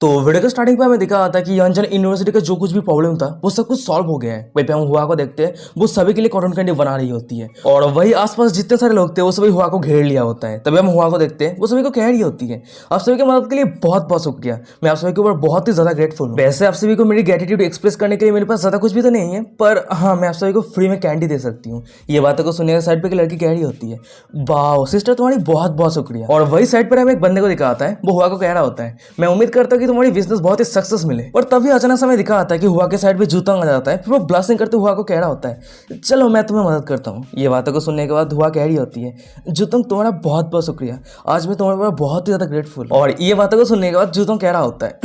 तो वीडियो के स्टार्टिंग पे हमें दिखा था कि अंजन यूनिवर्सिटी का जो कुछ भी प्रॉब्लम था वो सब कुछ सॉल्व हो गया है। वहीं पे हम हुआ को देखते हैं, वो सभी के लिए कॉटन कैंडी बना रही होती है और वही आसपास जितने सारे लोग थे वो सभी हुआ को घेर लिया होता है। तभी हम हुआ को देखते हैं, वो सभी को कह रही होती है आप सभी की मदद के लिए बहुत बहुत शुक्रिया, मैं आप सभी के ऊपर बहुत ही ज्यादा ग्रेटफुल हूँ। वैसे आप सभी को मेरी ग्रेटिट्यूड एक्सप्रेस करने के लिए मेरे पास ज्यादा कुछ भी तो नहीं है, पर हाँ मैं आप सभी को फ्री में कैंडी दे सकती हूँ। ये बातों को सुनने के साइड पे एक लड़की कह रही होती है वाह सिस्टर तुम्हारी बहुत बहुत शुक्रिया। और वही साइड पर हमें एक बंदे को दिखाता है, वो हुआ को कह रहा होता है मैं उम्मीद करता हूँ कि तुम्हारी बिजनेस बहुत ही सक्सेस मिले। और तभी अचानक समय दिखा आता है कि हुआ के साइड पे जूता आ जाता है, फिर वो ब्लास्टिंग करते हुआ को कह रहा होता है चलो मैं तुम्हें मदद करता हूँ। ये बातों को सुनने के बाद हुआ कह रही होती है जूतंग तुम्हारा बहुत बहुत शुक्रिया, आज मैं तुम्हारे ऊपर बहुत ही ज्यादा ग्रेटफुल। और ये बातों को सुनने के बाद जूतंग कह रहा होता है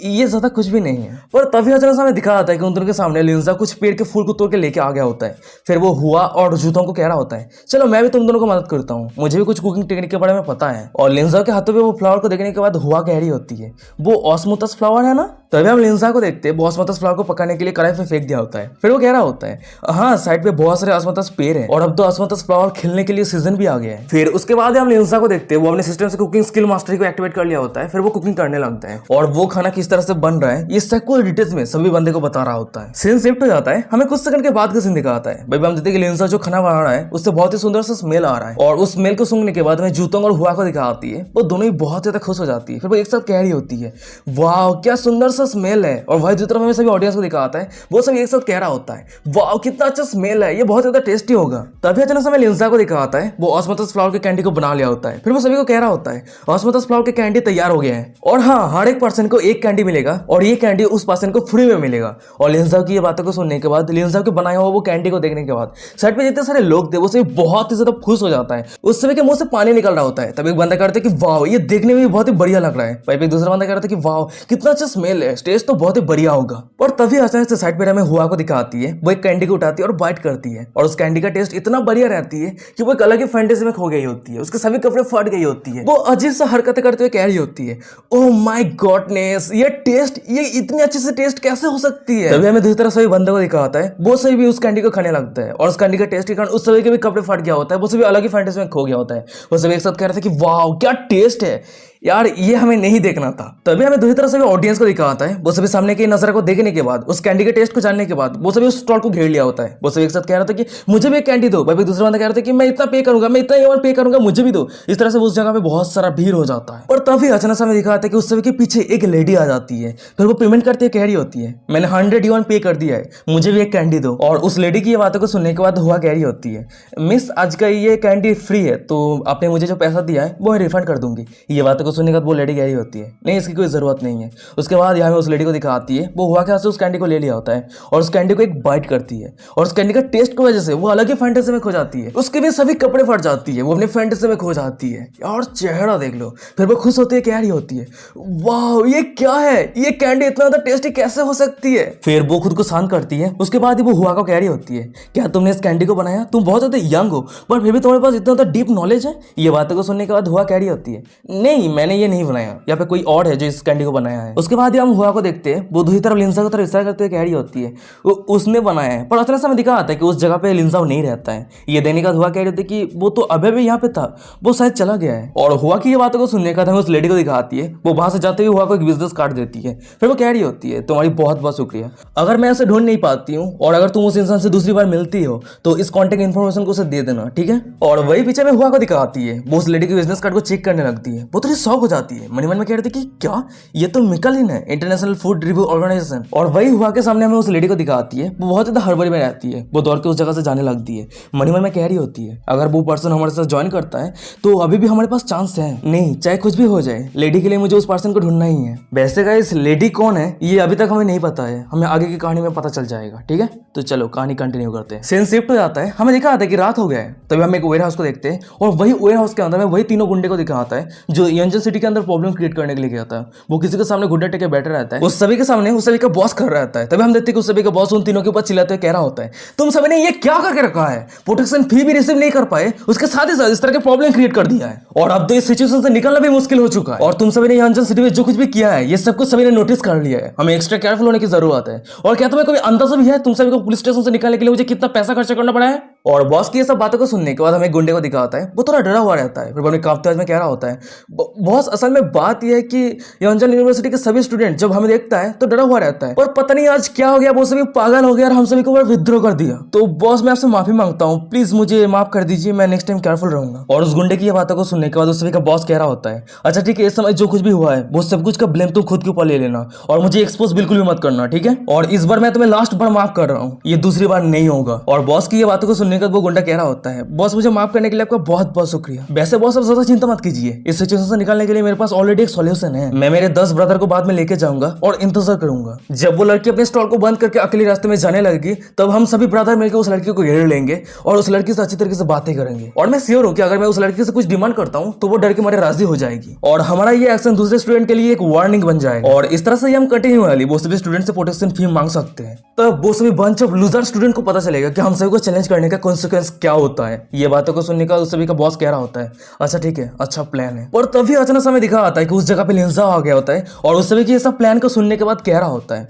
ये ज्यादा कुछ भी नहीं है। पर तभी अचानक समय दिखा आता है कि उन दोनों के सामने लिंजा कुछ पेड़ के फूल को तोड़ के लेके आ गया होता है। फिर वो हुआ और जूतों को कह रहा होता है चलो मैं भी तुम दोनों को मदद करता हूँ, मुझे भी कुछ कुकिंग टेक्निक के बारे में पता है। और लिंजा के हाथों पे वो फ्लावर को देखने के बाद हुआ कह रही होती है वो ऑस्मोथस फ्लावर है ना। तभी हम लिंजा को देखते हैं, ऑस्मोथस फ्लावर को पकाने के लिए कढ़ाई पे फेंक दिया होता है। फिर वो कह रहा होता है हाँ साइड पे बहुत सारे ऑस्मोथस पेड़ है और अब तो ऑस्मोथस फ्लावर खिलने के लिए सीजन भी आ गया है। फिर उसके बाद हम लिंजा को देखते हैं, वो अपने सिस्टम से कुकिंग स्किल मास्टरी को एक्टिवेट कर लिया होता है। फिर वो कुकिंग करने लगता है और वो खाना किस तरह से बन रहा है ये सब कुछ डिटेल्स में सभी बंदे को बता रहा होता है। सीन शिफ्ट हो जाता है, हमें कुछ सेकंड के बाद का सीन दिखाता है। भाई हम देखते हैं कि लिंजा जो खाना बना रहा है उससे बहुत ही सुंदर सा स्मेल आ रहा है और उस स्मेल को सूंघने के बाद हमें जूतों और हुआ को दिखाती है, वो दोनों ही बहुत ज्यादा खुश हो जाती है। फिर वो एक साथ कह रही होती है वाह क्या सुंदर सा स्मेल है। और वही जो तरफ हमें सभी ऑडियंस को दिखाता है वो सब एक साथ कह रहा होता है वाह कितना अच्छा स्मेल है, ये बहुत ज्यादा टेस्टी होगा। तभी अचानक हमें लिंजा को दिखाता है, वो ऑस्मोथस फ्लावर के कैंडी को बना लिया होता है। फिर वो सभी को कह रहा होता है ऑस्मोथस फ्लावर के कैंडी तैयार हो गया है और हाँ हर एक पर्सन को एक कैंडी मिलेगा और ये कैंडी उस पर्सन को फ्री में मिलेगा। और लिंजा की ये बातों को सुनने के बाद, लिंजा के बनाया हुआ वो कैंडी को देखने के बाद साइड पे जितने सारे लोग थे वो सभी बहुत ही ज्यादा खुश हो जाता है, उस सभी के मुंह से पानी निकल रहा होता है। तभी एक बंदा कहता है कि वाह ये देखने में भी बहुत ही बढ़िया लग रहा है। भाई एक दूसरा बंदा कहता है कि वाह कितना अच्छा स्मेल है, टेस्ट तो बहुत ही बढ़िया होगा। और तभी अचानक से साइड पे हमें हुआ को दिखाती है, वो एक कैंडी को उठाती है और बाइट करती है और उस कैंडी का टेस्ट इतना बढ़िया रहती है कि वो एक अलग ही फैंटेसी में खो गई होती है, उसके सभी कपड़े फट गई होती है। वो अजीब सा हरकतें करते हुए कह रही होती है ओह माय गॉडनेस ये टेस्ट, ये इतनी अच्छे से टेस्ट कैसे हो सकती है। तभी हमें दूसरी तरफ सभी बंदे को दिखाता है, वो सही भी उस कैंडी को खाने लगता है और उस कैंडी का टेस्ट के कारण उस सभी के भी कपड़े फट गया होता है, वो सभी अलग ही फैंटेसी में खो गया होता है। वो सभी एक साथ कह रहे थे कि वाह क्या टेस्ट है यार, ये हमें नहीं देखना था। तभी हमें दूसरी तरफ से ऑडियंस को दिखाता है, वो सभी सामने की नजर को देखने के बाद, उस कैंडी के टेस्ट को जानने के बाद वो सभी उस स्टॉल को घेर लिया होता है। वो सभी एक साथ कह रहा था कि मुझे भी एक कैंडी दो। भाई दूसरा बंदा कह रहा था कि मैं इतना पे करूंगा, मैं इतना और पे करूंगा, मुझे भी दो। इस तरह से उस जगह पे बहुत सारा भीड़ हो जाता है। और तभी अचानक हमें दिखाता है कि उस सभी के पीछे एक लेडी आ जाती है। फिर वो पेमेंट करते हुए कह रही होती है मैंने 100 युआन पे कर दिया है, मुझे भी एक कैंडी दो। और उस लेडी की ये बातों को सुनने के बाद हुआ कह रही होती है मिस आज का ये कैंडी फ्री है, तो आपने मुझे जो पैसा दिया है वो मैं रिफंड कर दूंगी। ये बातों को सुनने के बाद वो लेडी होती है नहीं इसकी कोई जरूरत नहीं है। उसके बाद यहाँ उस लेडी को दिखाती है, वो हुआ के हाथ से उस कैंडी को ले लिया होता है और उस कैंडी को एक बाइट करती है और उस कैंडी का टेस्ट की वजह से वो अलग ही फैंटेसी में खो जाती है, उसके भी सभी कपड़े फट जाती है, वो अपने फैंटेसी में खो जाती है। और चेहरा देख लो। फिर वो खुश होती है, कह रही होती है वाह ये क्या है, ये कैंडी इतना ज्यादा टेस्टी कैसे हो सकती है। फिर वो खुद को शांत करती है। उसके बाद वो हुआ को कह रही होती है क्या तुमने इस कैंडी को बनाया, तुम बहुत ज्यादा यंग हो पर फिर भी तुम्हारे पास इतना ज्यादा डीप नॉलेज है। ये बातों को सुनने के बाद हुआ कह रही होती है नहीं मैंने ये नहीं बनाया, यहाँ पे कोई और है जो इस कैंडी को बनाया है। उसके बाद हम हुआ को देखते हैं, वो दूसरी तरफ लिंजा की तरफ इशारा करते हुए कह रही होती है वो उसने बनाया है। पर अचानक से हमें दिखा आता है कि उस जगह पे लिंजा नहीं रहता है। ये देने का हुआ कह रही होती है कि वो तो अभी भी यहाँ पे था, वो शायद चला गया है। और हुआ की ये बातों को सुनने का हमें उस लेडी को दिखाती है, वो वहां से जाते हुए हुआ को एक बिजनेस कार्ड देती है। फिर वो कह रही होती है तुम्हारी बहुत बहुत शुक्रिया, अगर मैं उसे ढूंढ नहीं पाती हूँ और अगर तुम उस इंसान से दूसरी बार मिलती हो तो इस कॉन्टेक्ट इन्फॉर्मेशन को उसे दे देना ठीक है। और वही पीछे में हुआ को दिखाती है, वो उस लेडी के बिजनेस कार्ड को चेक करने लगती है। वो थोड़ी शॉक हो जाती है, मन में कह रही थी कि क्या ये तो मिकालिन है, इंटरनेशनल फूड रिव्यू ऑर्गेनाइजेशन। और वही हुआ के सामने हमें उस लेडी को दिखाती है, वो बहुत ज्यादा हड़बड़ी में रहती है, वो दौड़ के उस जगह से जाने लगती है। मन में कह रही होती है अगर वो पर्सन हमारे साथ ज्वाइन करता है तो अभी भी हमारे पास चांस है, नहीं चाहे कुछ भी हो जाए लेडी के लिए मुझे उस पर्सन को ढूंढना ही है। वैसे गाइस लेडी कौन है ये अभी तक हमें नहीं पता है, हमें आगे की कहानी में पता चल जाएगा ठीक है। तो चलो कहानी कंटिन्यू करते हैं। सीन शिफ्ट हो जाता है, हमें दिखा आता है कि रात हो गया है। तभी हम एक वेयर हाउस को देखते हैं और वही वेयर हाउस के अंदर में वही तीनों गुंडे को दिखाता है जो यंजन सिटी के अंदर प्रॉब्लम क्रिएट करने के लिए गया था। वो किसी के सामने घुट्टे टेके बैठा रहता है, उस सभी के सामने उस सभी का बॉस कर रहता है। तभी हम देखते हैं कि उस सभी का बॉस उन तीनों के ऊपर चिल्लाते हुए कह रहा होता है तुम सभी ने ये क्या करके रखा है, प्रोटेक्शन फी भी रिसीव नहीं कर पाए, उसके साथ ही साथ इस तरह के प्रॉब्लम क्रिएट कर दिया है और अब तो इस सिचुएशन से निकलना भी मुश्किल हो चुका है। और तुम सभी ने यंजन सिटी में जो कुछ भी किया है ये सब कुछ सभी ने नोटिस कर लिया है, हमें एक्स्ट्रा केयरफुल होने की जरूरत है। और क्या तुम्हें कोई अंदाजा भी है तुम सभी को पुलिस स्टेशन से निकालने के लिए मुझे कितना पैसा खर्चा करना पड़ा है। और बॉस की ये सब बातों को सुनने के बाद हमें गुंडे को दिखाता है, वो थोड़ा डरा हुआ रहता है, फिर अपने कांपते आवाज में कह रहा होता है, बॉस असल में बात यह है कि यंजन यूनिवर्सिटी के सभी स्टूडेंट जब हमें देखता है तो डरा हुआ रहता है, और पता नहीं आज क्या हो गया, वो सभी पागल हो गया और हम सभी को विद्रोह कर दिया। तो बॉस मैं आपसे माफी मांगता हूँ, प्लीज मुझे माफ कर दीजिए, मैं नेक्स्ट टाइम केयरफुल रहूंगा। और उस गुंडे की ये बातों को सुनने के बाद उस सभी का बॉस कह रहा होता है, अच्छा ठीक है, इस समय जो कुछ भी हुआ है वो सब कुछ का ब्लेम तुम खुद के ऊपर ले लेना और मुझे एक्सपोज बिल्कुल भी मत करना, ठीक है? और इस बार मैं तुम्हें लास्ट बार माफ कर रहा हूँ, ये दूसरी बार नहीं होगा। और बॉस की ये बातों को सुनने के बाद वो गुंडा कह रहा होता है, बॉस मुझे माफ करने के लिए आपका बहुत बहुत शुक्रिया। वैसे बॉस अब ज्यादा चिंता मत कीजिए, इस सिचुएशन से निकलने के लिए मेरे पास ऑलरेडी एक सॉल्यूशन है। मैं मेरे 10 ब्रदर को बाद में लेके जाऊंगा और इंतजार करूंगा। जब वो लड़की अपने स्टॉल को बंद करके अकेले रास्ते में जाने लगेगी तब हम सभी ब्रदर मिलकर उस लड़की को घेर लेंगे और उस लड़की से अच्छी तरीके से बातें करेंगे। और मैं श्योर हूं कि अगर मैं उस लड़की से कुछ डिमांड करता हूं तो वो डर के मारे राजी हो जाएगी और हमारा ये एक्शन दूसरे स्टूडेंट के लिए एक वार्निंग बन जाएगा। और इस तरह से हम कंटिन्यू वाली वो सभी स्टूडेंट से प्रोटेक्शन फी मांग सकते हैं। तब वो सभी बंच ऑफ लूजर स्टूडेंट को पता चलेगा कि हम सभी को चैलेंज करने का कॉन्सिक्वेंस क्या होता है। ये बातों को सुनने का उस सभी का बॉस कह रहा होता है, अच्छा ठीक है, अच्छा प्लान है। और तभी अचानक समय दिखा आता है कि उस जगह पे लिंजा आ गया होता है और उस सभी की ये सब प्लान को सुनने के बाद कह रहा होता है,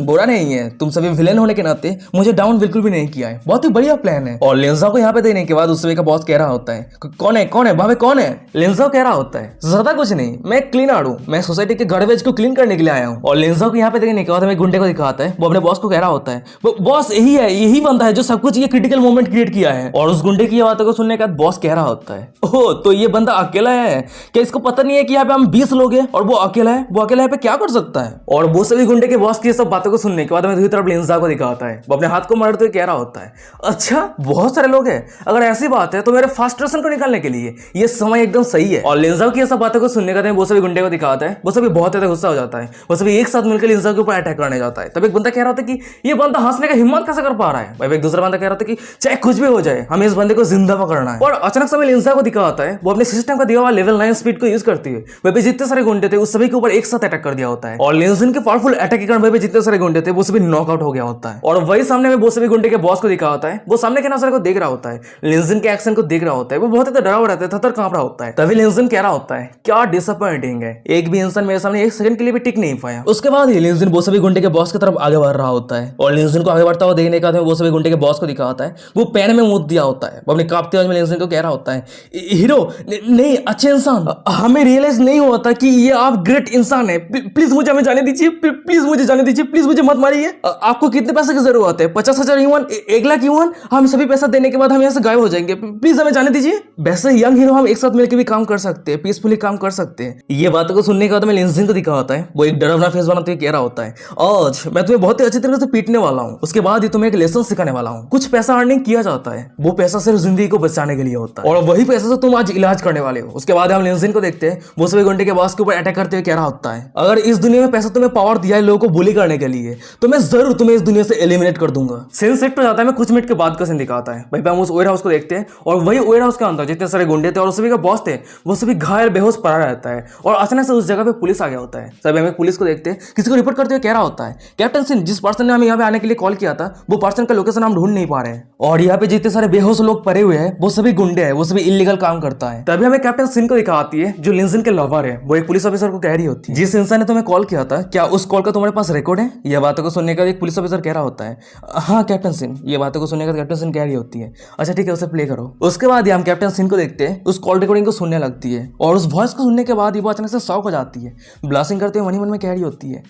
बुरा नहीं है, तुम सभी विलेन होने के नाते मुझे डाउन बिल्कुल भी नहीं किया है, बहुत ही बढ़िया प्लान है। और लिंजा को यहाँ पे देने के बाद उस सभी का बॉस कह रहा होता है, कौन है भावे कौन है? लिंजा कह रहा होता है, ज्यादा कुछ नहीं, मैं क्लीनर हूँ, मैं सोसाइटी के गार्बेज को क्लीन करने के लिए आया हूँ। और लिंजा को यहाँ पे देने के बाद हमें गुंडे को दिखाता है, वो अपने बॉस को कह रहा होता है, बॉस यही है, यही बंदा है जो सब कुछ ये क्रिटिकल मोमेंट क्रिएट किया है। और उस गुंडे की ये बातों को सुनने के बाद बॉस कह रहा होता है, ओह तो ये बंदा अकेला है क्या? इसको पता नहीं है कि यहाँ पे हम 20 लोग हैं और वो अकेला है, वो अकेला यहाँ पे क्या कर सकता है? और वो सभी गुंडे के बॉस की सब बातों को सुनने के बाद हमें दूसरी तरफ लिंजा को दिखाता है, वो अपने हाथ को मारते हुए कह रहा होता है, अच्छा बहुत सारे लोग हैं, अगर ऐसी बात है तो मेरे फ्रस्ट्रेशन को निकालने के लिए ये समय एकदम सही है। और लिंजा की सब बातों को सुनने के बाद वो सभी गुंडे को दिखाता है, वो सभी बहुत ज्यादा गुस्सा हो जाता है, वो सभी एक साथ मिलकर लिंजा के ऊपर अटैक करने जाता है। तब एक बंदा कह रहा था कि ये बंदा हंसने का हिम्मत कैसे कर पा रहा है? भाई एक दूसरा बंदा कह रहा था कि चाहे कुछ भी हो जाए हमें इस बंदे को जिंदा पकड़ना है। और अचानक समय लिंजा को दिखाता है, वो अपने सिस्टम का दिया हुआ लेवल 9 स्पीड को यूज करती है, वह पे जितने सारे गुंडे थे उस सभी के ऊपर एक साथ अटैक कर दिया होता है। और लिंजन के पावरफुल अटैक के कारण वह पे जितने सारे गुंडे थे वो सभी नॉकआउट हो गया होता है। और वही सामने में वो सभी गुंडे के बॉस को दिखा होता है, वो सामने के नजारे को देख रहा होता है, लिंजन के एक्शन को देख रहा होता है, वो बहुत ही डरा हुआ रहता है, थर-थर कांप रहा होता है। तभी लिंजन कह रहा होता है, क्या डिसअपॉइंटिंग है, एक भी इंसान मेरे सामने एक सेकंड के लिए भी टिक नहीं पाया। उसके बाद ही लिंजन वो सभी गुंडे के बॉस की तरफ आगे बढ़ रहा होता है और लिंजन को आगे बढ़ता हुआ देखने के बाद वो सभी गुंडे के बॉस को दिखा होता है, वो पेन में मुंह दिया होता है, वो अपने कांपते आवाज में लिंजन को कह रहा होता है, हीरो नहीं अच्छे इंसान, हमें रियलाइज नहीं हुआ था कि ये आप ग्रेट इंसान है, प्लीज मुझे हमें जाने दीजिए, प्लीज मुझे जाने दीजिए, प्लीज मुझे मत मारिए। आपको कितने पैसे की जरूरत है? 50,000 यून, 1 लाख यून? हम सभी पैसा देने के बाद हम यहाँ से गायब हो जाएंगे, प्लीज हमें जाने दीजिए। वैसे यंग हीरो हम एक साथ मिलकर भी काम कर सकते हैं, पीसफुली काम कर सकते हैं। ये बातों को सुनने के बाद मैं लिंजन को दिखा होता है, वो एक डरावना फेस बनाते हुए कह रहा होता है, आज मैं तुम्हें बहुत ही अच्छी तरीके से पीटने वाला हूँ, उसके बाद ही तुम्हें एक लेसन सिखाने वाला हूँ। कुछ पैसा अर्निंग किया जाता है, वो पैसा सिर्फ जिंदगी को बचाने के लिए होता है और वही पैसा से तुम आज इलाज करने वाले हो। उसके बाद हम लिंजन को देखते हैं, वो सभी गुंडे के बॉस के ऊपर अटैक करते हुए कह रहा होता है, अगर इस दुनिया में पैसा तुम्हें पावर दिया है लोगों को बुली करने के लिए तो मैं जरूर तुम्हें इस दुनिया से एलिमिनेट कर दूंगा। सीन सेट पे जाता है, मैं कुछ मिनट के बाद का सीन दिखाता है, भाई हम उस वेयर हाउस को देखते हैं और वही वेयर हाउस के अंदर जितने सारे गुंडे थे और सभी का बॉस थे वो सभी घायल बेहोश पड़ा रहता है और अचानक से उस जगह पे पुलिस आ गया होता है। सभी हमें पुलिस को देखते हैं, किसी को रिपोर्ट करते हुए कह रहा होता है, कैप्टन सिंह जिस पर्सन ने हमें यहाँ पे आने के लिए कॉल किया था वो पर्सन का लोकेशन हम ढूंढ नहीं पा रहे हैं और यहाँ पे जितने सारे बेहोश लोग पड़े हुए हैं वो सभी गुंडे हैं, वो सभी इलीगल काम करता है। तभी हमें कैप्टन सिंह को दिखाती है जो लिंजन के लवर है, वो एक पुलिस ऑफिसर को कह रही होती है, जिस इंसान ने तुम्हें कॉल किया था क्या उस कॉल का तुम्हारे पास रिकॉर्ड है? यह बातों को सुनने का एक पुलिस ऑफिसर कह रहा होता है, हाँ कैप्टन सिंह। ये बातों को सुनने का कैप्टन सिंह कह रही होती है, अच्छा ठीक है उसे प्ले करो। उसके बाद हम कैप्टन सिंह को देखते हैं, उस कॉल रिकॉर्डिंग को सुनने लगती है और उस वॉइस को सुनने के बाद वो अचानक से शॉक हो जाती है, ब्लास्टिंग करते हुए मन में कह रही होती है,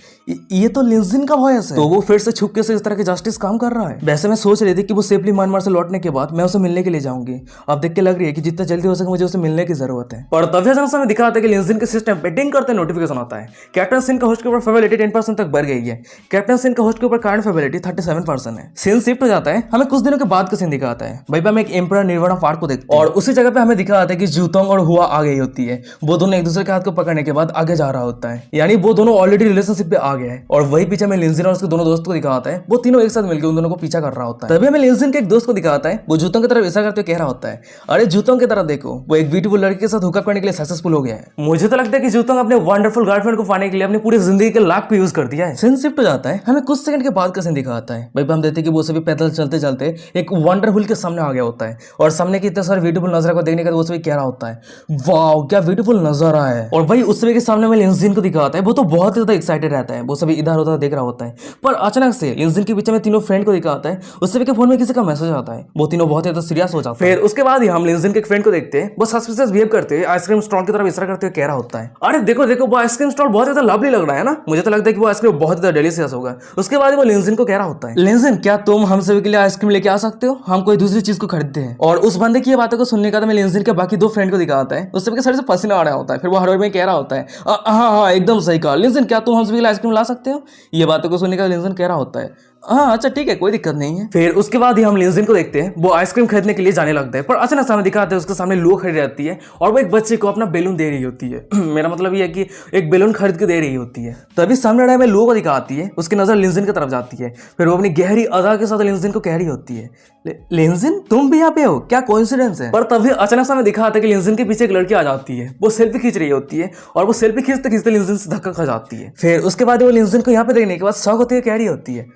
ये तो लिंजन का वॉइस है। तो वो फिर से छुपके से इस तरह की जस्टिस काम कर रहा है। वैसे मैं सोच रही थी कि वो सेफली म्यांमार से लौटने के बाद मैं उसे मिलने के लिए जाऊंगी, अब देख के लग रही है कि जितना जल्दी हो सके मुझे उसे मिलने की जरूरत है। और तभी अचानक से दिखाता है कि लिंजन के सिस्टम पे डिंग करते नोटिफिकेशन आता है, कैप्टन सिंह का होस्ट के ऊपर फेवरिटी 10% तक बढ़ गई है, कैप्टन सिंह का होस्ट के ऊपर करंट फेवरिटी 37% है। सीन शिफ्ट हो जाता है, हमें कुछ दिनों के बाद का सीन दिखाता है, भाई हम एक एम्परर निर्वाणा पार्क को देखते हैं और उसी जगह पे हमें दिखाता है कि जूतोंग और हुआ आ गई होती है, वो दोनों एक दूसरे के हाथ को पकड़ने के बाद आगे जा रहा होता है, यानी वो दोनों ऑलरेडी रिलेशनशिप पे आ गए हैं। और वही पीछे में लिंजन और उसके दोनों दोस्तों को दिखाता है, वो तीनों एक साथ मिलकर उन दोनों को पीछा कर रहा होता है। तभी हमें लिंजन के एक दोस्त को दिखाता है, वो जूतों की तरफ ऐसा करते हुए कह रहा होता है, अरे जूतों की तरफ देखो, वो एक ब्यूटीफुल लड़की के साथ हुकअप करने के लिए सक्सेसफुल हो गया है। मुझे तो लगता है कि जूतों अपने वंडरफुल गर्लफ्रेंड को पाने के लिए अपनी पूरी जिंदगी के लाख को यूज कर दिया है। सीन शिफ्ट हो जाता है, हमें कुछ सेकंड के बाद का सीन दिखाता है, भाई हम देखते हैं कि वो सभी पैदल चलते चलते एक वंडरफुल के सामने आ गया होता है और सामने की इतने सारे ब्यूटीफुल नजारा को देखने के बाद वो सभी कह रहा होता है, वाओ क्या ब्यूटीफुल नजारा है। और भाई उस सभी के सामने में लिंजन को दिखाता है, वो तो बहुत ही ज्यादा एक्साइटेड रहता है, वो सभी इधर उधर देख रहा होता है, पर अचानक से लिंजन के पीछे में तीनों फ्रेंड को दिखाता है, उस सभी के फोन में किसी का मैसेज जाता है। वो तीनों बहुत ज्यादा सीरियस हो जाते हैं। फिर उसके बाद ही हम लिंजिन के एक फ्रेंड को देखते हैं, वो सस्पिशियस बिहेव करते हैं, आइसक्रीम स्टॉल की तरफ इशारा करते हुए कह रहा होता है, अरे देखो देखो वो आइसक्रीम स्टॉल बहुत ज्यादा लवली लग रहा है ना, मुझे तो लगता है कि वो आइसक्रीम बहुत ज्यादा डिलीशियस होगा। उसके बाद वो लिंजिन को कह रहा होता है, लिंजिन क्या तुम हम सभी के लिए आइसक्रीम लेके आ सकते हो, हम कोई दूसरी चीज को खरीदते हैं। और उस बंदे की ये बातों को सुनने का मैं लिंजिन के बाकी दो फ्रेंड को दिखाता है, उस सबके सर से पसीना आ रहा होता है। फिर वो हर में कह रहा होता है, हाँ हाँ एकदम सही कहा लिंजिन, क्या तुम हम सभी के लिए आइसक्रीम ला सकते हो। ये बातों को सुनने का लिंजिन कह रहा होता है, हाँ अच्छा ठीक है कोई दिक्कत नहीं है। फिर उसके बाद ही हम लिंजिन को देखते हैं, वो आइसक्रीम खरीदने के लिए जाने लगते हैं, पर अचानक सामने दिखाते हैं उसके सामने लो खड़ी रहती है और वो एक बच्चे को अपना बैलून दे रही होती है। मेरा मतलब ये है कि एक बैलून खरीद के दे रही होती है। तभी सामने वाले में लो को दिखाती है, उसकी नजर लिंजिन की तरफ जाती है। फिर वो अपनी गहरी अदा के साथ लिंजिन को कह रही होती है, लिंजिन तुम भी यहाँ पे हो, क्या कोइंसिडेंस है। पर तभी अचानक सामने दिखाता है कि लिंजिन के पीछे एक लड़की आ जाती है, वो सेल्फी खींच रही होती है और वो सेल्फी खींचते खींचते लिंजिन से धक्का खा जाती है। फिर उसके बाद वो लिंजिन को यहाँ पे देखने के बाद शौक होती है, कह रही होती है,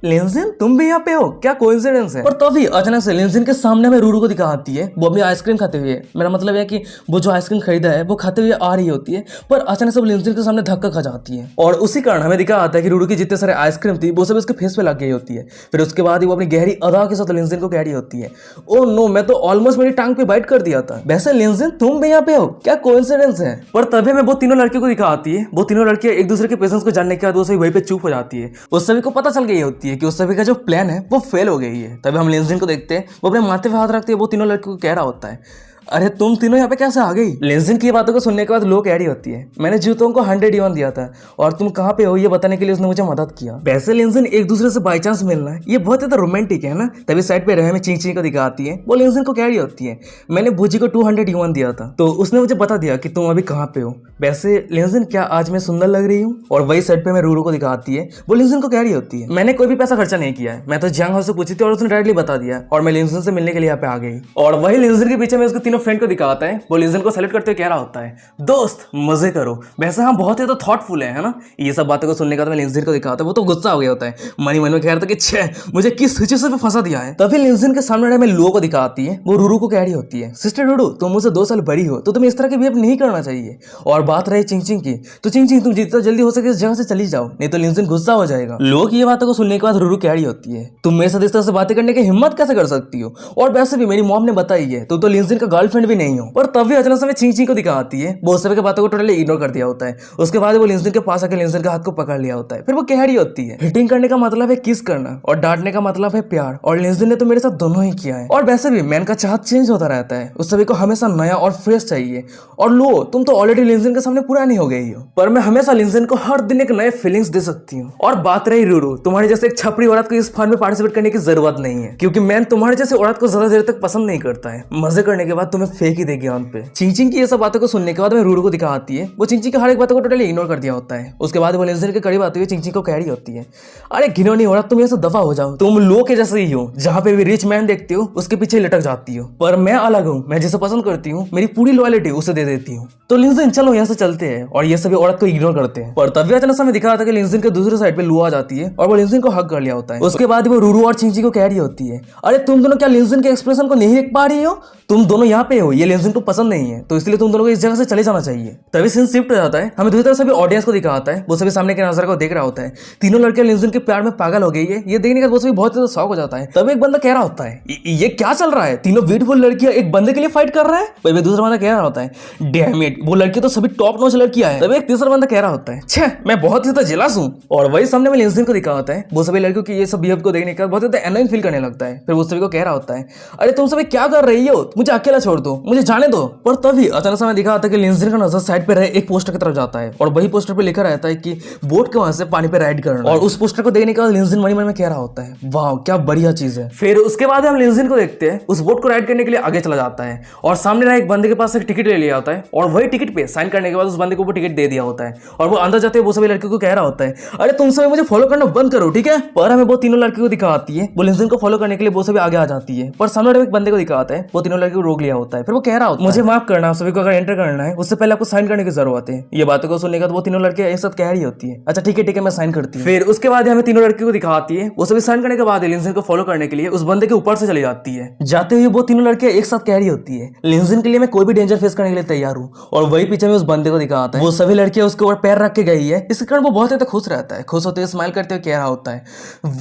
लिंजिन तुम भी यहाँ पे हो, क्या कोइंसिडेंस है। पर तभी अचानक से लिंजिन के सामने में रूरू को दिखाती है, वो अपनी आइसक्रीम खाते हुए, मेरा मतलब है कि वो जो आइसक्रीम खरीदा है वो खाते हुए आ रही होती है, पर अचानक से वो लिंजिन के सामने धक्का खा जाती है और उसी कारण हमें दिखा आता है कि रूरू की जितने सारे आइसक्रीम थी वो सब उसके फेस पे लग गई होती है। फिर उसके बाद वो अपनी गहरी अदा के साथ लिंजिन को कह रही होती है, ओ नो मैं तो ऑलमोस्ट मेरी टांग पे बाइट कर दिया था, वैसे लिंजिन तुम भी यहाँ पे हो, क्या कोइंसिडेंस है। पर तभी मैं वो तीनों लड़कियों को दिखाती है, वो तीनों लड़कियां एक दूसरे के पेशेंस को जानने के बाद वो सभी वहीं पे चुप हो जाती है। उस सभी को पता चल गई होती है कि उस सभी का जो प्लान है वो फेल हो गई है। तभी हम लिंजिन को देखते हैं, वो अपने माथे पे हाथ रखते हैं, वो तीनों लड़कियों को कह रहा होता है, अरे तुम तीनों यहाँ पे कैसे आ गई। लिंजिन की बातों को सुनने के बाद लो कह रही होती है, मैंने जूतों को 100 युआन दिया था और तुम कहाँ पे हो ये बताने के लिए उसने मुझे मदद किया। वैसे लिंजिन एक दूसरे से बाई चांस मिलना है ये बहुत ज्यादा रोमांटिक है ना। तभी साइड पे रहे में चिंग को दिखाती है, वो लिंजिन को कह रही होती है, मैंने भूजी को 200 युआन दिया था तो उसने मुझे बता दिया कि तुम अभी कहाँ पे हो। वैसे लिंजिन क्या आज मैं सुंदर लग रही हूँ। और वही साइड पे मैं रूरू को दिखाती है, वो लिंजिन को कह रही होती है, मैंने कोई भी पैसा खर्चा नहीं किया है, मैं तो जियांग हाउ से पूछी थी और उसने डायरेक्टली बता दिया और मैं लिंजिन से मिलने के लिए यहाँ पे आ गई। और वही लिंजिन के पीछे में उसके तीनों फ्रेंड को दिखाता है, वो लिंजिन को सेलेक्ट करते हुए कह रहा होता है, दोस्त मजे करो। वैसे हम बहुत ही तो थॉटफुल है ना। ये सब बातें को सुनने का तो मैं लिंजिन को दिखाता है, वो तो गुस्सा हो गया होता है, मन में कह रहा था कि छे मुझे किस सिचुएशन में फंसा दिया है। तभी लिंजिन के सामने में लो को दिखाती है, वो रूरू को कह रही होती है, सिस्टर रूरू तुम मुझसे 2 साल बड़ी हो तो तुम्हें इस तरह के बिहेव नहीं करना चाहिए। और बात रही चिंग की, तो चिंग तुम जितना जल्दी हो सके इस जगह से चली जाओ, नहीं तो लिंजिन गुस्सा हो जाएगा। लो की ये बातों को सुनने के बाद रूरू कह रही होती है, तुम मेरे साथ इस तरह से बातें करने की हिम्मत कैसे कर सकती हो, और वैसे भी मेरी मॉम ने बताई है तुम तो लिंजिन का गर्लफ्रेंड भी नहीं हो। पर तभी अचानक से चिंग को दिखाती है, वो सभी की बातों को टोटली इग्नोर कर दिया होता है। उसके बाद वो लिंजिन के पास आकर लिंजिन के हाथ को पकड़ लिया होता है। फिर वो कह रही होती है, हिटिंग करने का मतलब है किस करना और डांटने का मतलब है प्यार, और लिंजिन ने तो मेरे साथ दोनों ही किया है। और वैसे भी मैन का चाहत चेंज होता रहता है, उस सभी को हमेशा नया और फ्रेश चाहिए। और लो तुम तो ऑलरेडी लिंजिन के सामने पुरानी हो गई हो, पर मैं हमेशा लिंजिन को हर दिन एक नए फीलिंग्स दे सकती हूँ। और बात रही रूरू, तुम्हारे जैसे एक छपरी औरत को इस फन में पार्टिसिपेट करने की जरूरत नहीं है, क्योंकि मैन तुम्हारे जैसे औरत को ज्यादा देर तक पसंद नहीं करता है, मजे करने के बाद तुम्हें फेंक ही देगी ऑन पे। चिंग की ये सब बातों को सुनने के बाद में रूरू को दिखाती है, वो चिंग की हर एक बातों को टोटली इग्नोर कर दिया होता है। उसके बाद वो लिंजिन के करीब आती हुई चिंग को कह रही होती है, अरे घिनौनी औरत तुम ये सब दफा हो जाओ, तुम लो के जैसे ही हो, जहाँ पे भी रिच मैन देखती हो उसके पीछे लटक जाती हो। पर मैं अलग हूँ, मैं जिसे पसंद करती हूँ मेरी पूरी लॉयल्टी उसे दे देती हूँ। तो लिंजिन चलो यहाँ से चलते हैं, और ये सभी औरत को इग्नोर करते हैं। पर तभी अचानक हमें दिखा था कि लिंजिन के दूसरे साइड पे लो आ जाती है और वो लिंजिन को हक कर लिया होता है। उसके बाद वो रूरू और चिंग को कह रही होती है, अरे तुम दोनों क्या लिंजिन के एक्सप्रेशन को नहीं देख पा रही हो, तुम दोनों यहाँ पे हो, ये लिंजिन को पसंद नहीं है, तो इसलिए तुम दोनों को इस जगह से चले जाना चाहिए। तभी सीन शिफ्ट हो जाता है, हमें दूसरी तरफ से भी ऑडियंस को दिखाता है, वो सभी सामने के नजारे को देख रहा होता है। तीनों लड़कियां लिंजिन के प्यार में पागल हो गई है, ये देखने का वो सभी बहुत ज्यादा शौक हो जाता है। तभी एक बंदा कह रहा होता है, ये क्या चल रहा है, तीनों ब्यूटीफुल लड़कियां एक बंदे के लिए फाइट कर रहा है। वही दूसरा बंदा कह रहा होता है, डैम इट वो लड़की तो सभी टॉप नॉच लड़कियां हैं। तभी एक तीसरा बंदा कह रहा होता है, छे मैं बहुत ही ज्यादा जेलस हूं। और वही सामने में लिंजिन को दिखा होता है, वो सभी लड़कियों की ये सब बिहेव को देखने का बहुत ज्यादा एनोइंग फील करने लगता है। फिर वो सभी को कह रहा होता है, अरे तुम सभी क्या कर रही हो, मुझे अकेला छोड़ दो, मुझे जाने दो। पर तभी अचानक से दिखा था कि लिंजिन का नजर साइड पे रहे एक पोस्टर की तरफ जाता है, और वही पोस्टर पे लिखा रहता है कि बोट के वहां से पानी पे राइड करना। और उस पोस्टर को देखने के बाद लिंजिन मन में कह रहा होता है, वाह क्या बढ़िया चीज है। फिर उसके बाद हम लिंजिन को देखते हैं, उस बोट को राइड करने के लिए आगे चला जाता है, और सामने रहे एक बंदे के पास एक टिकट ले लिया होता है, और वही टिकट पे साइन करने के बाद उस बंदे को वो टिकट दे दिया होता है। और वो अंदर जाते वो सभी लड़कियों को कह रहा होता है, अरे तुम सभी मुझे फॉलो करना बंद करो, ठीक है। पर हमें वो तीनों लड़कियों को दिखाती है, वो लिंजिन को फॉलो करने के लिए वो सभी आगे आ जाती है, पर सामने एक बंदे को दिखाता है, वो तीनों लड़कियों को रोक लिया होता है। फिर वो कह रहा होता है, मुझे माफ करना, सभी को अगर एंटर करना है उससे पहले आपको साइन करने की जरूरत है। ये बातों को सुनने के बाद वो तीनों लड़के एक साथ कह रही होती है, अच्छा ठीक है मैं साइन करती हूँ। फिर उसके बाद हमें तीनों लड़कियों को दिखाती है, वो सभी साइन करने के बाद लिंजिन को फॉलो करने के लिए उस बंदे के ऊपर से चली जाती है। जाते हुए वो तीनों लड़के एक साथ कह रही होती है, लिंजिन के लिए मैं कोई भी डेंजर फेस करने के लिए तैयार हूँ। और वही पीछे में उस बंदे को दिखाता है, वो सभी लड़कियां उसके ऊपर पैर रख के गई है, इस कारण वो बहुत ज्यादा खुश रहता है, खुश होते हुए स्माइल करते हुए कह रहा होता है,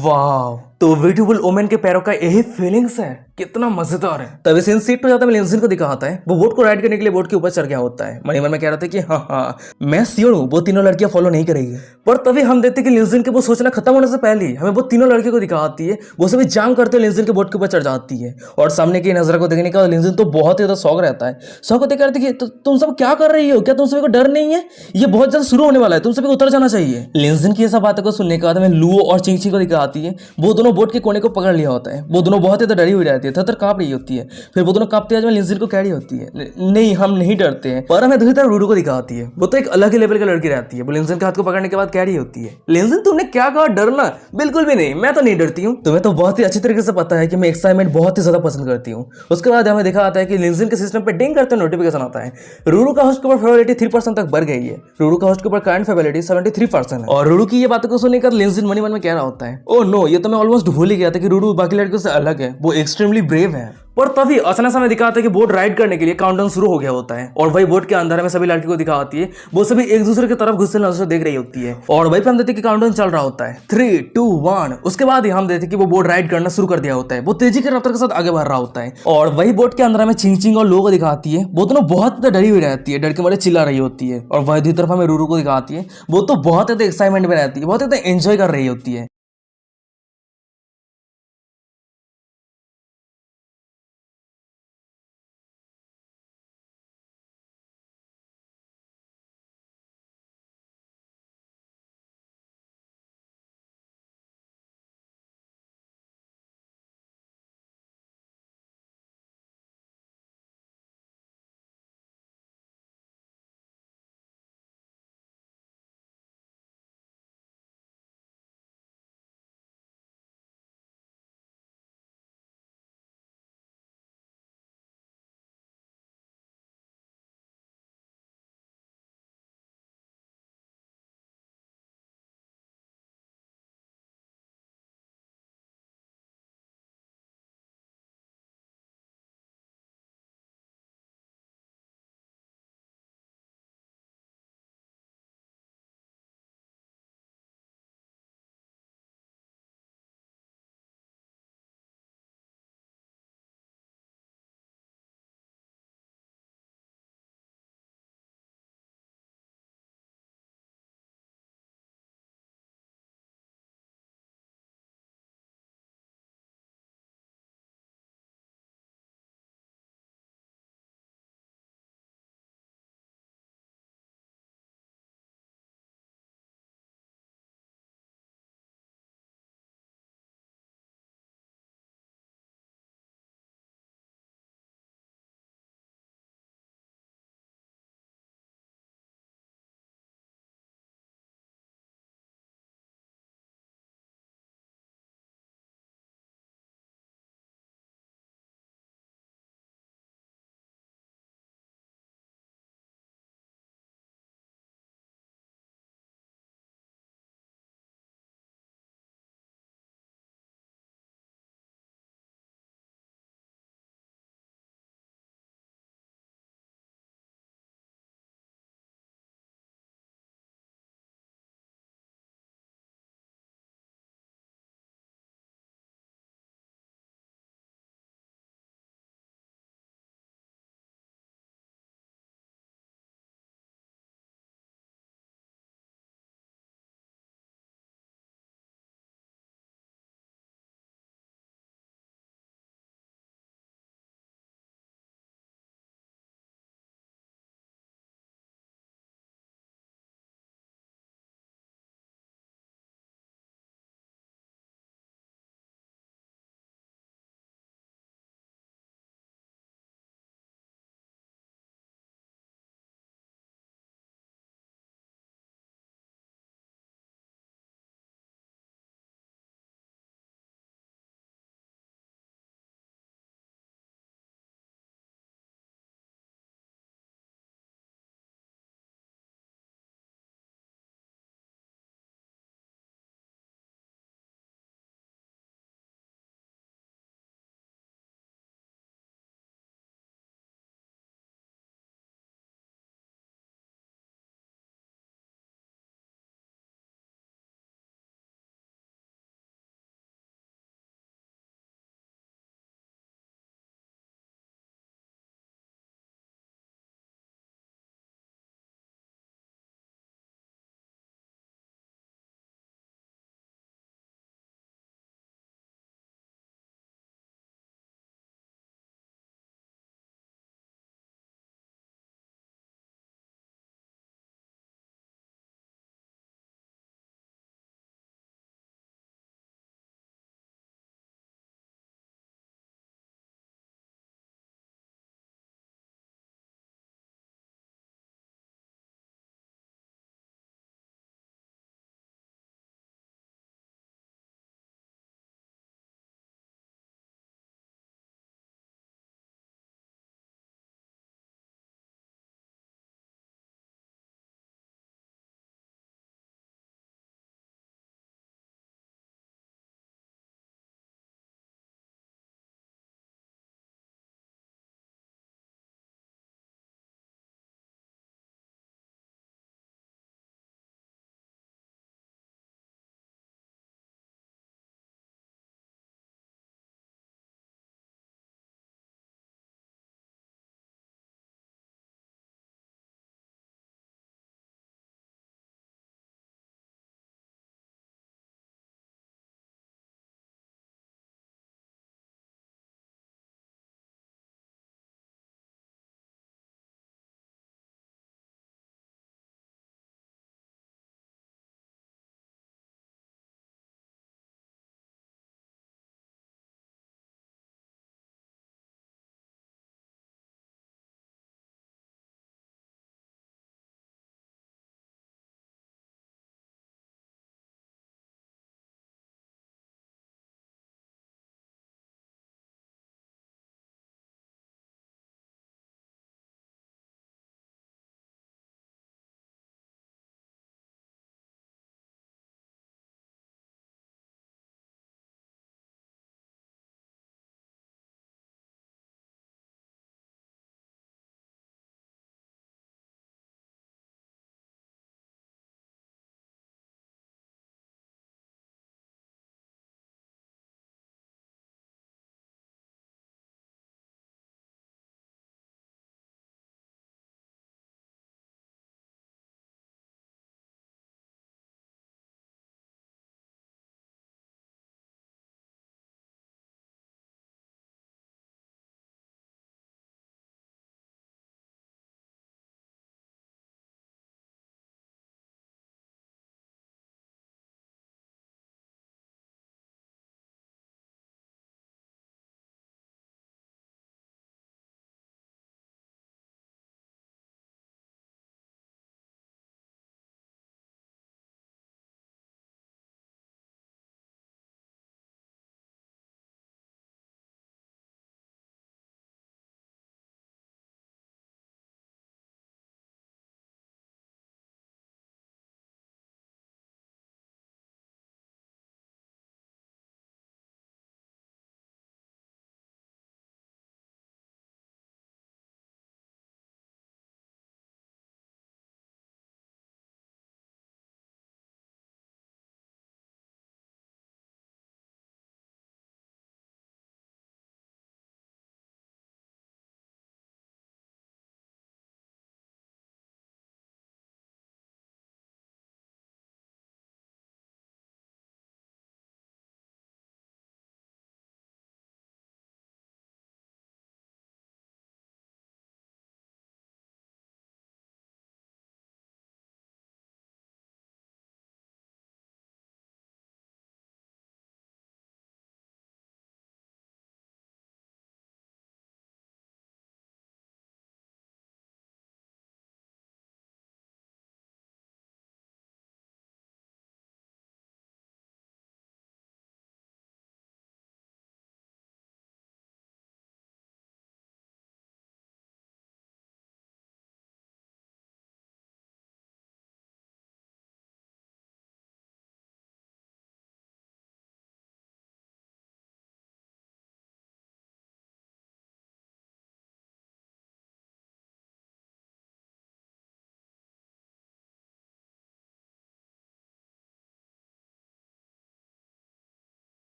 वाह तो ब्यूटीफुल ओमेन के पैरों का यही फीलिंग्स है, कितना मजेदार है। तभी सीन सीट पे जाता है, लिंजिन को दिखाता है, वो बोट को राइड करने के लिए बोट के ऊपर चढ़ गया होता है। मणिमन में कह रहा था कि हाँ मैं श्योर हूँ वो तीनों लड़कियां फॉलो नहीं करेगी। पर तभी हम देखते कि लिंजिन के वो सोचना खत्म होने से पहले ही हमें वो तीनों लड़कियों को दिखाती है, वो सभी जाम करते लिंजिन के बोट के ऊपर चढ़ जाती है। और सामने की नजर को देखने का लिंजिन तो बहुत ही ज्यादा शौक रहता है। शौक होते कहते कि तुम सब क्या कर रही हो, क्या तुम सभी को डर नहीं है, ये बहुत जल्द शुरू होने वाला है, तुम सभी को उतर जाना चाहिए। लिंजिन की सब बातों को सुनने के बाद हमें लुओ और चिंगची को दिखाती है, वो दोनों बोट के कोने को पकड़ लिया होता है। वो दोनों बहुत ही डरी हुई रहती है, थर कांप रही होती है। फिर वो दोनों कांपते हुए लिंजिन को कह रही होती है नहीं हम नहीं डरते हैं। पर हमें दूसरी तरफ रूडू को दिखाती है, वो तो एक अलग ही लेवल की लड़की रहती है। वो लिंजिन के हाथ को पकड़ने के बाद कह रही होती है लिंजिन तुमने क्या कहा, डरना? बिल्कुल भी नहीं, मैं तो नहीं डरती हूँ। तुम्हें तो बहुत ही अच्छी तरीके से पता है कि मैं एक्साइटमेंट बहुत ही ज्यादा पसंद करती हूँ। उसके बाद हमें देखा आता है कि लिंजिन के सिस्टम पे डिंग करते नोटिफिकेशन आता है, रूडू का होस्ट के ऊपर फेवरेलिटी 3% तक बढ़ गई है। रूडू का होस्ट के ऊपर करंट फेवरेलिटी 73% है। और रूडू की ये बातों को सुनने का लिंजिन मन में कह रहा होता है ओ नो, ये तो मैं ऑलमोस्ट भूल ही गया था कि रूडू बाकी लड़कियों से अलग है, वो एक्सट्रीमली ब्रेव है। पर तभी अचानक से हमें दिखाता है कि बोट राइड करने के लिए काउंटडाउन शुरू हो गया होता है। और वही बोट के अंदर में सभी लड़कियों को दिखाती है, वो सभी एक दूसरे की तरफ गुस्से नजर से देख रही होती है। और वही पे हम देखते हैं कि काउंटडाउन चल रहा होता है 3, 2, 1। उसके बाद ही हम देखते हैं कि वो बोट राइड करना शुरू कर दिया होता है, वो तेजी के रफ्तार के साथ आगे बढ़ रहा होता है। और वही बोट के अंदर हमें चिंग और लो को दिखाती है, वो दोनों बहुत ज्यादा डरी हुई रहती है, डर के मारे चिल्ला रही होती है। और वही दूसरी तरफ हमें रूरू को दिखाती है, वो तो बहुत ज्यादा एक्साइटमेंट में रहती है, बहुत ज्यादा एंजॉय कर रही होती है।